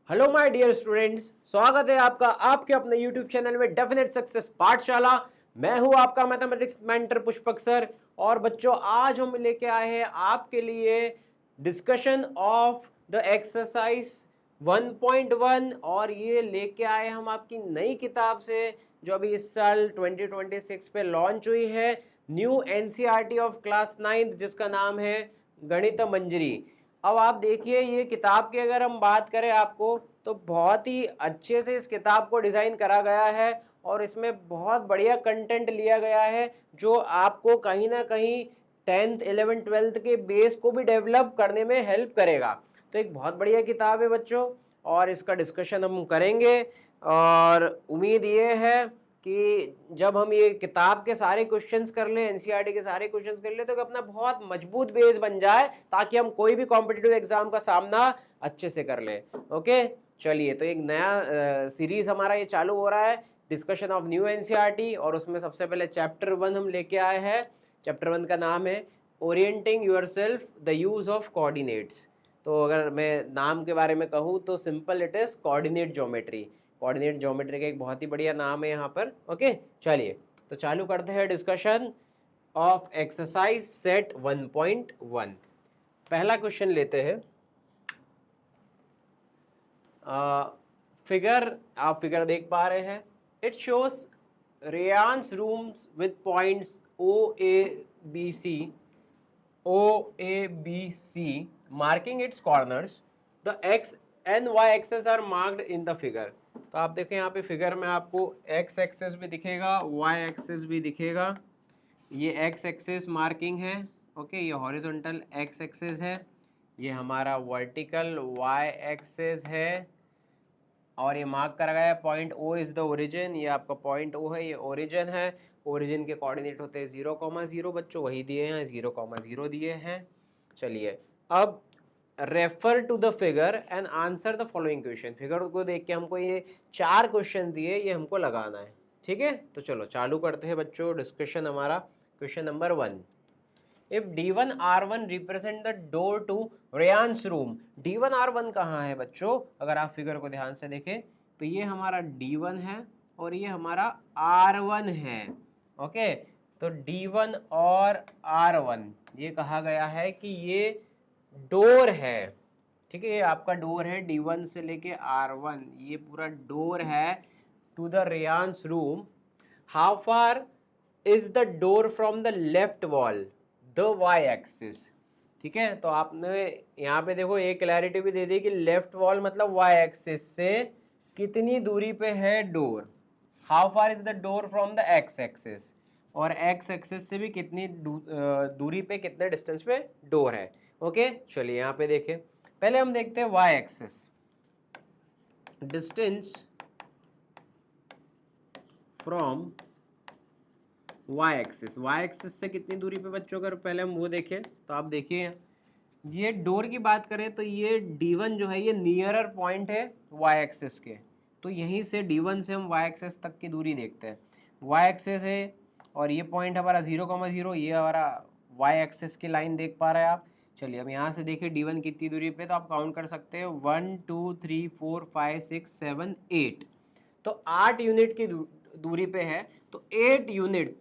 Hello my dear students, स्वागत है आपका आपके अपने यूट्यूब चैनल में डेफिनेट सक्सेस पाठशाला। मैं हूं आपका मैथमेटिक्स मेंटर पुष्पक सर। और बच्चों, आज हम लेके आए हैं आपके लिए डिस्कशन ऑफ द एक्सरसाइज 1.1 और ये लेके आए हम आपकी नई किताब से जो अभी इस साल 2026 पे लॉन्च हुई है, न्यू एनसीईआरटी ऑफ क्लास 9 जिसका नाम है गणित मंजरी। अब आप देखिए, ये किताब की अगर हम बात करें आपको, तो बहुत ही अच्छे से इस किताब को डिज़ाइन करा गया है और इसमें बहुत बढ़िया कंटेंट लिया गया है जो आपको कहीं ना कहीं 10th 11th 12th के बेस को भी डेवलप करने में हेल्प करेगा। तो एक बहुत बढ़िया किताब है बच्चों, और इसका डिस्कशन हम करेंगे। और उम्मीद ये है कि जब हम ये किताब के सारे क्वेश्चंस कर लें, एनसीईआरटी के सारे क्वेश्चंस कर लें, तो अपना बहुत मजबूत बेस बन जाए ताकि हम कोई भी कॉम्पिटिटिव एग्जाम का सामना अच्छे से कर लें। ओके, चलिए, तो एक नया सीरीज हमारा ये चालू हो रहा है, डिस्कशन ऑफ न्यू एनसीईआरटी, और उसमें सबसे पहले चैप्टर 1 हम लेके आए हैं। चैप्टर 1 का नाम है orienting yourself the use of coordinates. तो अगर मैं नाम के बारे में कहूँ तो simple it is coordinate geometry. Coordinate geometry का एक बहुत ही बढ़िया नाम है यहाँ पर। ओके, चलिए तो चालू करते हैं डिस्कशन ऑफ एक्सरसाइज सेट 1.1। पहला क्वेश्चन लेते हैं। फिगर, आप फिगर देख पा रहे हैं। It shows Reyansh's rooms with points O A B C marking its corners. The x and y axes are marked in the figure. तो आप देखें यहाँ पे फिगर में आपको एक्स एक्सेस भी दिखेगा, वाई एक्सेस भी दिखेगा। ये एक्स एक्सेस मार्किंग है, ओके, ये हॉरिजॉन्टल एक्स एक्सेस है, ये हमारा वर्टिकल वाई एक्सेस है, और ये मार्क करा गया है point O is the origin. ये आपका पॉइंट ओ है, ये ओरिजिन है। ओरिजिन के कोऑर्डिनेट होते हैं 0,0 बच्चों, वही दिए हैं, 0,0 दिए हैं। चलिए, अब refer to the figure and answer the following question. Figure को देख के हमको ये 4 क्वेश्चन दिए, ये हमको लगाना है। ठीक है, तो चलो चालू करते हैं बच्चों डिस्कशन हमारा। Question number 1, if D1 R1 represent the door to Reyansh's room. D1 R1 कहाँ है बच्चों? अगर आप फिगर को ध्यान से देखें तो ये हमारा D1 है और ये हमारा R1 है। ओके, तो D1 और R1 ये कहा गया है कि ये डोर है। ठीक है, ये आपका डोर है, D1 से लेके R1 ये पूरा डोर है to the Reyansh's room. How far is the door from the left wall the y axis. ठीक है, तो आपने यहाँ पे देखो एक क्लैरिटी भी दे दी कि लेफ्ट वॉल मतलब वाई एक्सिस से कितनी दूरी पे है door. How far is the door from the x axis, और एक्स एक्सिस से भी कितनी दूरी पे, कितने डिस्टेंस पे डोर है। ओके, चलिए यहाँ पे देखें। पहले हम देखते हैं Y axis. Distance from Y axis से कितनी दूरी पे बच्चों, अगर पहले हम वो देखें तो आप देखिए, ये डोर की बात करें तो ये D1 जो है ये नियरर पॉइंट है वाई एक्सिस के। तो यहीं से D1 से हम वाई एक्सिस तक की दूरी देखते हैं। वाई एक्सिस है और ये पॉइंट हमारा 0,0, ये हमारा वाई एक्सिस की लाइन देख पा रहे हैं आप। चलिए, अब यहाँ से देखिए D1 कितनी दूरी पे, तो आप काउंट कर सकते हैं 1 2 3 4 5 6 7 8। तो 8 यूनिट की दूरी पे है, तो 8 यूनिट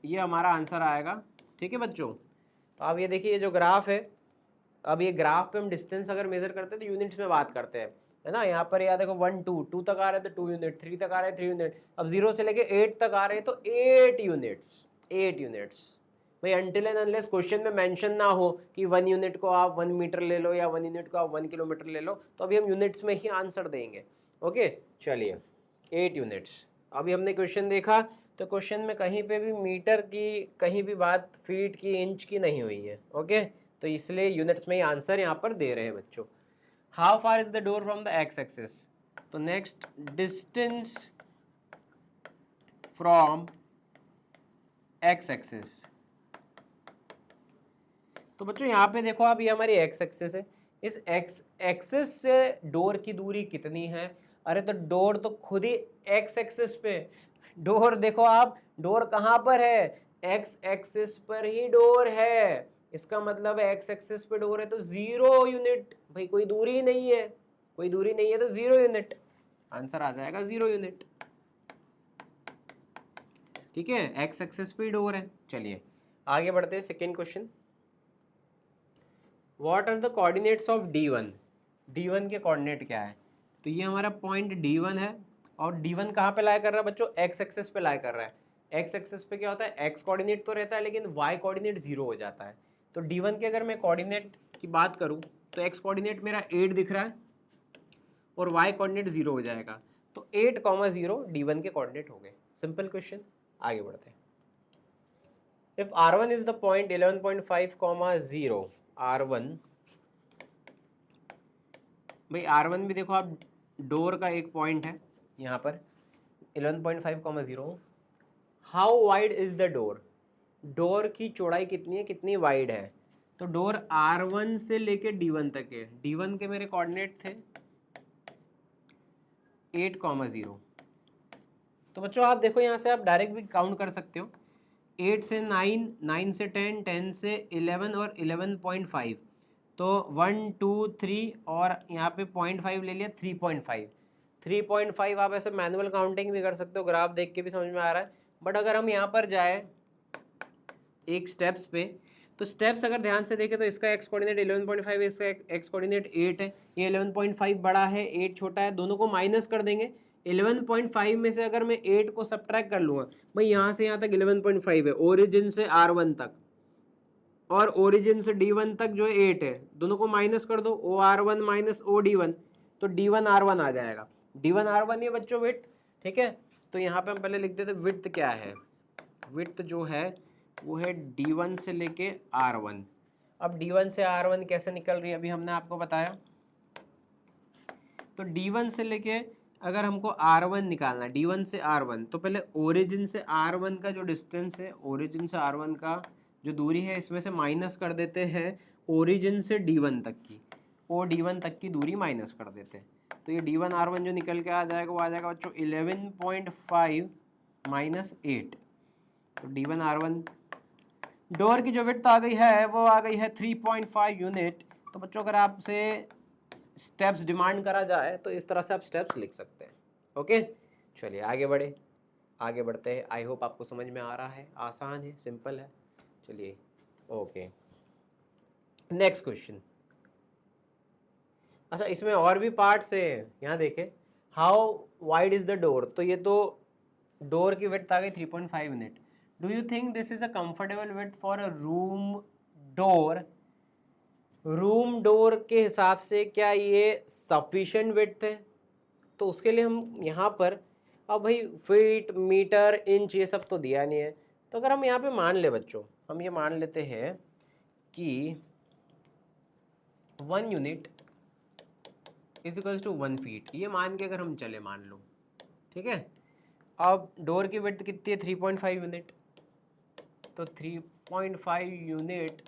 ये हमारा आंसर आएगा। ठीक है बच्चों, तो आप ये देखिए, ये जो ग्राफ है, अब ये ग्राफ पे हम डिस्टेंस अगर मेजर करते हैं तो यूनिट्स में बात करते हैं, है ना। यहाँ पर याद देखो 1 2 तक आ रहे हैं तो 2 यूनिट, 3 तक आ रहे हैं 3 यूनिट, अब 0 से लेके 8 तक आ रहे हैं तो 8 यूनिट्स। भाई अनटिल एंड अनलेस क्वेश्चन में मेंशन ना हो कि 1 यूनिट को आप 1 मीटर ले लो या 1 यूनिट को आप 1 किलोमीटर ले लो, तो अभी हम यूनिट्स में ही आंसर देंगे। ओके, चलिए, 8 यूनिट्स। अभी हमने क्वेश्चन देखा तो क्वेश्चन में कहीं पे भी मीटर की, कहीं भी बात फीट की, इंच की नहीं हुई है। ओके, तो इसलिए यूनिट्स में ही आंसर यहाँ पर दे रहे हैं बच्चों। How far is the door from the x axis. तो next, distance from x axis. तो बच्चों यहाँ पे देखो आप, ये हमारी एक्स एक्सिस है, इस एक्स एक्सिस से डोर की दूरी कितनी है। अरे तो डोर तो खुद ही एक्स एक्सिस पे, डोर देखो आप, डोर कहाँ पर है, एक्स एक्सिस पर ही डोर है। इसका मतलब एक्स एक्सिस पे डोर है तो 0 यूनिट, भाई कोई दूरी नहीं है। कोई दूरी नहीं है तो 0 यूनिट, आंसर आ जाएगा 0 यूनिट। ठीक है, एक्स एक्सिस पे डोर है। चलिए आगे बढ़ते हैं, second question. What are the coordinates of D1? D1 के कोऑर्डिनेट क्या है? तो ये हमारा पॉइंट D1 है, और D1 कहाँ पे लाई कर रहा है बच्चों? एक्स एक्सिस पे लाई कर रहा है। एक्स एक्सिस पे क्या होता है, एक्स कोऑर्डिनेट तो रहता है लेकिन वाई कोऑर्डिनेट 0 हो जाता है। तो D1 के अगर मैं कोऑर्डिनेट की बात करूँ तो एक्स कोऑर्डिनेट मेरा 8 दिख रहा है और वाई कोऑर्डिनेट 0 हो जाएगा। तो 8,0 D1 के कोऑर्डिनेट हो गए। सिंपल क्वेश्चन, आगे बढ़ते हैं। If R1 is the point 11.5, 0, R1, भाई R1 भी देखो आप, डोर का एक पॉइंट है यहाँ पर 11.5, 0। How wide is the door? Door की चौड़ाई कितनी है, कितनी वाइड है? तो डोर R1 से लेके D1 तक है। D1 के मेरे कोऑर्डिनेट थे 8,0। तो बच्चों आप देखो यहाँ से आप डायरेक्ट भी काउंट कर सकते हो। 8 से 9, 9 से 10, 10 से 11 और 11.5, तो 1, 2, 3 और यहाँ पे 0.5 ले लिया, 3.5। 3.5 आप ऐसे मैनुअल काउंटिंग भी कर सकते हो, ग्राफ देख के भी समझ में आ रहा है। बट अगर हम यहाँ पर जाए एक स्टेप्स पे, तो स्टेप्स अगर ध्यान से देखें तो इसका एक्स कोऑर्डिनेट 11.5 है, इसका एक्स कोऑर्डिनेट 8 है। ये 11.5 बड़ा है, 8 छोटा है, दोनों को माइनस कर देंगे। 11.5 में से अगर मैं 8 को सब्ट्रैक्ट कर लूँगा, भाई यहाँ से यहाँ तक 11.5 है, ओरिजिन से R1 तक, और ओरिजिन से D1 तक जो 8 है, दोनों को माइनस कर दो, OR1 माइनस OD1, तो D1 R1 आ जाएगा। D1 R1 ये बच्चों विड्थ, ठीक है। तो यहाँ पे हम पहले लिख देते विड्थ क्या है, विड्थ जो है वो है D1 से लेके R1। अब D1 से R1 कैसे निकल रही है अभी हमने आपको बताया। तो D1 से लेके अगर हमको R1 निकालना है, D1 से R1, तो पहले ओरिजिन से R1 का जो डिस्टेंस है, ओरिजिन से R1 का जो दूरी है, इसमें से माइनस कर देते हैं ओरिजिन से D1 तक की, और D1 तक की दूरी माइनस कर देते हैं। तो ये D1 R1 जो निकल के आ जाएगा वो आ जाएगा बच्चों 11.5 माइनस 8। तो D1 R1 डोर की जो विड्थ आ गई है वो आ गई है 3.5 यूनिट। तो बच्चों अगर आपसे स्टेप्स डिमांड करा जाए तो इस तरह से आप स्टेप्स लिख सकते हैं। ओके, चलिए आगे बढ़ते हैं। आई होप आपको समझ में आ रहा है, आसान है, सिंपल है। चलिए ओके, नेक्स्ट क्वेश्चन। अच्छा, इसमें और भी पार्ट्स है, यहाँ देखें, how wide is the door. तो ये तो डोर की विड्थ आ गई 3.5 unit. Do you think this is a comfortable width for a room door? Room door के हिसाब से क्या ये सफिशिएंट विड्थ है? तो उसके लिए हम यहाँ पर, अब भाई फीट, मीटर, इंच ये सब तो दिया नहीं है, तो अगर हम यहाँ पे मान ले बच्चों, हम ये मान लेते हैं कि 1 unit is equals to 1 feet, ये मान के अगर हम चले, मान लो, ठीक है। अब डोर की विड्थ कितनी है, 3.5 यूनिट। तो 3.5 यूनिट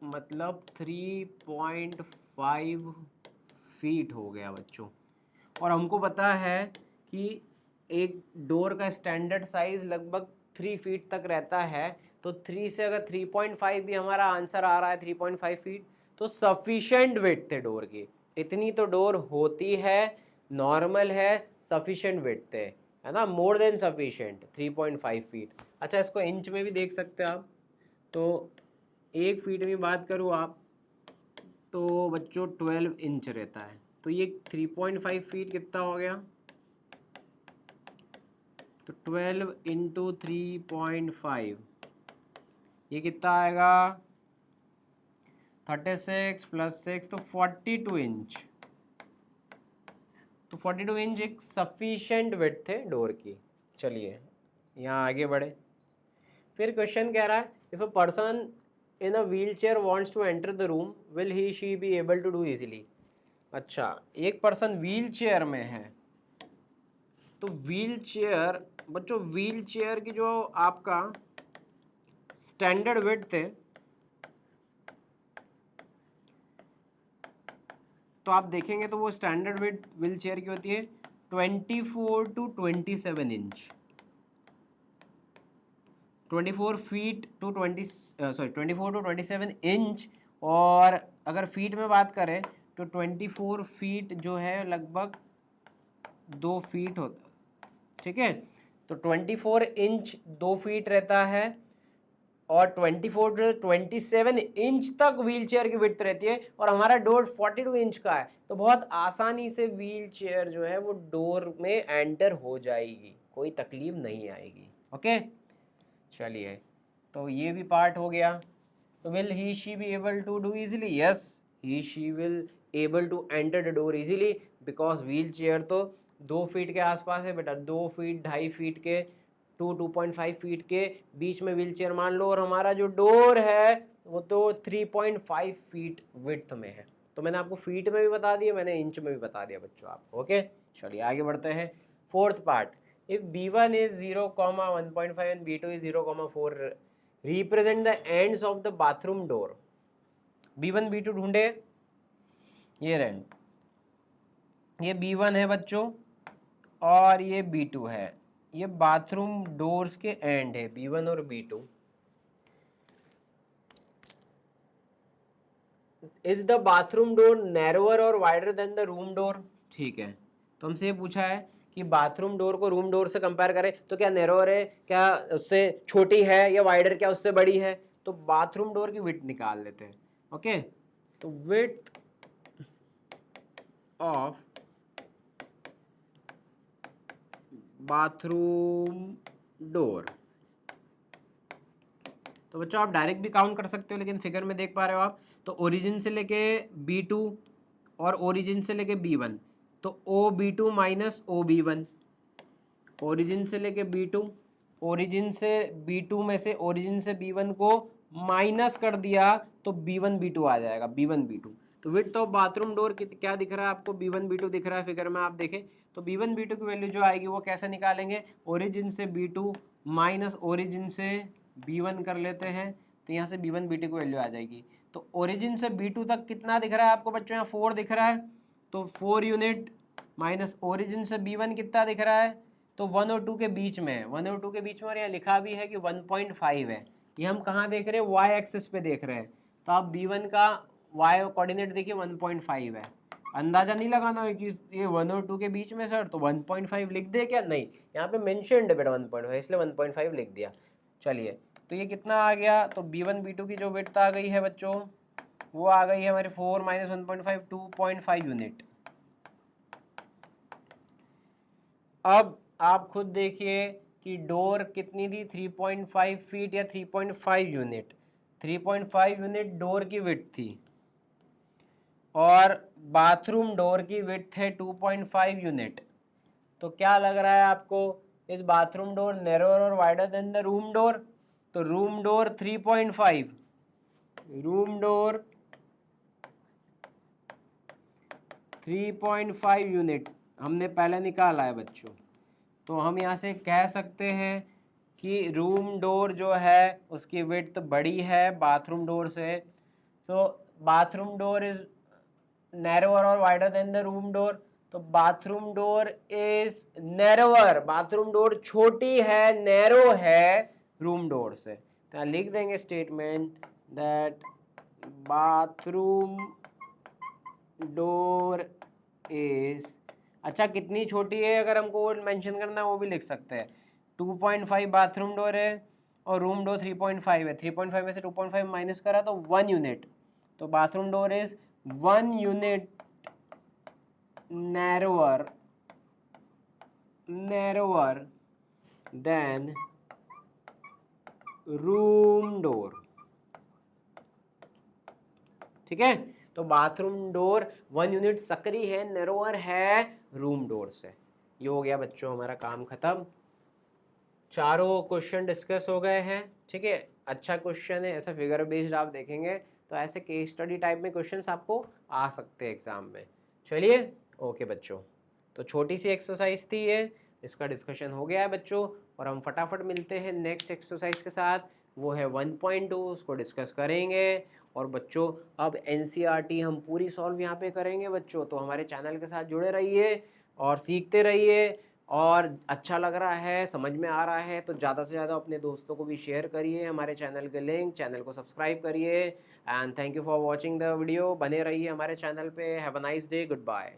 मतलब 3.5 फीट हो गया बच्चों। और हमको पता है कि एक डोर का स्टैंडर्ड साइज लगभग 3 फीट तक रहता है। तो 3 से अगर 3.5 भी हमारा आंसर आ रहा है 3.5 फीट, तो सफिशिएंट विड्थ है डोर की। इतनी तो डोर होती है, नॉर्मल है, सफिशिएंट विड्थ है ना, मोर देन सफिशिएंट 3.5 फीट। अच्छा, इसको इंच में भी देख सकते हैं आप। तो 1 फीट में बात करूँ आप तो बच्चों 12 इंच रहता है। तो ये 3.5 फीट कितना हो गया, तो 12 इंटू 3.5 ये कितना आएगा, 36 प्लस 6 तो 42 इंच। तो 42 इंच एक सफिशिएंट विड्थ है डोर की। चलिए यहाँ आगे बढ़े। फिर क्वेश्चन कह रहा है, if a person in a wheelchair wants to enter the room, will he she be able to do easily? अच्छा, एक पर्सन व्हील चेयर में है, तो व्हील चेयर बच्चों, व्हील चेयर की जो आपका स्टैंडर्ड विड्थ है, तो आप देखेंगे तो वो स्टैंडर्ड विड्थ व्हील चेयर की होती है 24 to 27 inch. 24 feet to 24 to 27 inch. और अगर फीट में बात करें तो 24 फीट जो है लगभग 2 फीट होता, ठीक है। तो 24 इंच 2 फीट रहता है और 24 से 27 इंच तक व्हील चेयर की विड्थ रहती है और हमारा डोर 42 इंच का है, तो बहुत आसानी से व्हील चेयर जो है वो डोर में एंटर हो जाएगी, कोई तकलीफ नहीं आएगी। ओके, चलिए, तो ये भी पार्ट हो गया। तो will he she be able to do easily? Yes, he she will able to enter the door easily, because wheelchair तो 2 फीट के आसपास है बेटा, 2 फीट 2.5 फीट के 2.5 फीट के बीच में व्हील चेयर मान लो, और हमारा जो डोर है वो तो 3.5 फीट विड्थ में है। तो मैंने आपको फीट में भी बता दिया, मैंने इंच में भी बता दिया बच्चों आपको। ओके, चलिए आगे बढ़ते हैं। Fourth part, if B1 is 0,1.5 and B2 is 0,4, represent the ends of the bathroom door। B1 B2 ढूंढे, ये रहे, ये B1 है बच्चों और ये B2 है, ये बाथरूम डोर्स के एंड है B1 और B2। Is the bathroom door narrower और wider than the room door? ठीक है, तो हमसे ये पूछा है कि बाथरूम डोर को रूम डोर से कंपेयर करें तो क्या नैरोअर है, क्या उससे छोटी है, या वाइडर क्या उससे बड़ी है। तो बाथरूम डोर की विड्थ निकाल लेते हैं। ओके, तो विड्थ ऑफ बाथरूम डोर, तो बच्चों आप डायरेक्ट भी काउंट कर सकते हो, लेकिन फिगर में देख पा रहे हो आप, तो ओरिजिन से लेके B2 और ओरिजिन से लेके B1, तो OB2 माइनस OB1, ओरिजिन से लेके B2, ओरिजिन से B2 में से ओरिजिन से B1 को माइनस कर दिया तो B1 B2 आ जाएगा, B1 B2। तो विड्थ ऑफ बाथरूम डोर क्या दिख रहा है आपको? B1 B2 दिख रहा है फिगर में, आप देखें तो B1 B2 की वैल्यू जो आएगी वो कैसे निकालेंगे? ओरिजिन से B2 माइनस ओरिजिन से B1 कर लेते हैं, तो यहाँ से B1 B2 की वैल्यू आ जाएगी। तो ओरिजिन से B2 तक कितना दिख रहा है आपको बच्चों? यहाँ 4 दिख रहा है, तो 4 यूनिट माइनस ओरिजिन से B1 कितना दिख रहा है? तो 1 और 2 के बीच में है, 1 और 2 के बीच में, और यहाँ लिखा भी है कि 1.5 है। ये हम कहाँ देख रहे हैं? वाई एक्सिस पे देख रहे हैं, तो आप B1 का वाई कोऑर्डिनेट देखिए 1.5 है। अंदाजा नहीं लगाना है कि ये 1 और 2 के बीच में सर, तो 1.5 लिख दे क्या? नहीं, यहाँ पे मेंशन्ड है बेटा 1.5, इसलिए 1.5 लिख दिया। चलिए, तो ये कितना आ गया? तो B1 B2 की जो विड्थ आ गई है बच्चों, वो आ गई है हमारी 4 माइनस 1.5, 2.5 यूनिट। अब आप खुद देखिए कि डोर कितनी थी? 3.5 फीट या 3.5 यूनिट, 3.5 यूनिट डोर की विड्थ थी, और बाथरूम डोर की विड्थ है 2.5 यूनिट। तो क्या लग रहा है आपको? इस बाथरूम डोर नैरोअर और wider than the room door? तो room door 3.5, room door 3.5 unit हमने पहले निकाला है बच्चों। तो हम यहाँ से कह सकते हैं कि रूम डोर जो है उसकी विड्थ बड़ी है बाथरूम डोर से। So bathroom door is narrower और wider than the room door, तो bathroom door is narrower, bathroom door छोटी है, नैरो है रूम डोर से। तो लिख देंगे statement that bathroom door is, अच्छा कितनी छोटी है अगर हमको मेंशन करना है वो भी लिख सकते हैं। 2.5 बाथरूम डोर है और रूम डोर 3.5 है, 3.5 में से 2.5 माइनस करा तो 1 यूनिट, तो bathroom door is 1 unit narrower than room door. ठीक है, तो बाथरूम डोर 1 यूनिट सकरी है, नैरोअर है रूम डोर से। ये हो गया बच्चों हमारा काम खत्म, चारों क्वेश्चन डिस्कस हो गए हैं। ठीक है, अच्छा क्वेश्चन है, ऐसा फिगर बेस्ड आप देखेंगे तो ऐसे केस स्टडी टाइप में क्वेश्चंस आपको आ सकते हैं एग्जाम में। चलिए, ओके बच्चों, तो छोटी सी एक्सरसाइज थी ये, इसका डिस्कशन हो गया है बच्चों, और हम फटाफट मिलते हैं नेक्स्ट एक्सरसाइज के साथ, वो है 1.2, उसको डिस्कस करेंगे। और बच्चों अब NCERT हम पूरी सॉल्व यहाँ पे करेंगे बच्चों, तो हमारे चैनल के साथ जुड़े रहिए और सीखते रहिए। और अच्छा लग रहा है, समझ में आ रहा है, तो ज़्यादा से ज़्यादा अपने दोस्तों को भी शेयर करिए हमारे चैनल के लिंक, चैनल को सब्सक्राइब करिए। And thank you for watching the video. बने रहिए हमारे चैनल पे। Have a nice day. Good bye.